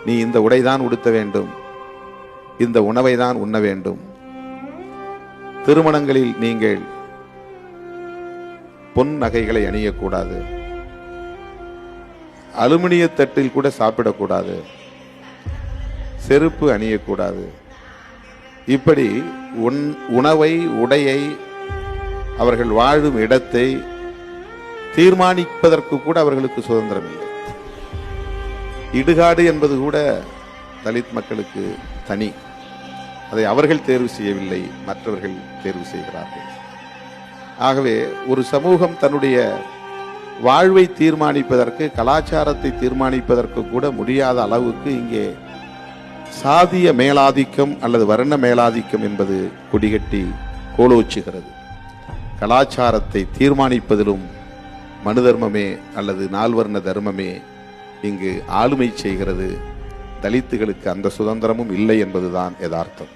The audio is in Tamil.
நீ இந்த உடைதான் உடுத்த வேண்டும், இந்த உணவை தான் உண்ண வேண்டும். திருமணங்களில் நீங்கள் பொன் நகைகளை அணியக்கூடாது, அலுமினிய தட்டில் கூட சாப்பிடக்கூடாது, செருப்பு அணியக்கூடாது. இப்படி உணவை, உடையை, அவர்கள் வாழும் இடத்தை தீர்மானிப்பதற்கு கூட அவர்களுக்கு சுதந்திரம் இல்லை. இடுகாடு என்பது கூட தலித் மக்களுக்கு தனி. அதை அவர்கள் தேர்வு செய்யவில்லை, மற்றவர்கள் தேர்வு செய்கிறார்கள். ஆகவே ஒரு சமூகம் தன்னுடைய வாழ்வை தீர்மானிப்பதற்கு, கலாச்சாரத்தை தீர்மானிப்பதற்கு கூட முடியாத அளவுக்கு இங்கே சாதிய மேலாதிக்கம் அல்லது வர்ண மேலாதிக்கம் என்பது கொடிகட்டி கோலோச்சுகிறது. கலாச்சாரத்தை தீர்மானிப்பதிலும் மனு தர்மமே அல்லது நால்வர்ண தர்மமே இங்கு ஆளுமை செய்கிறது. தலித்துகளுக்கு அந்த சுதந்திரமும் இல்லை என்பதுதான் யதார்த்தம்.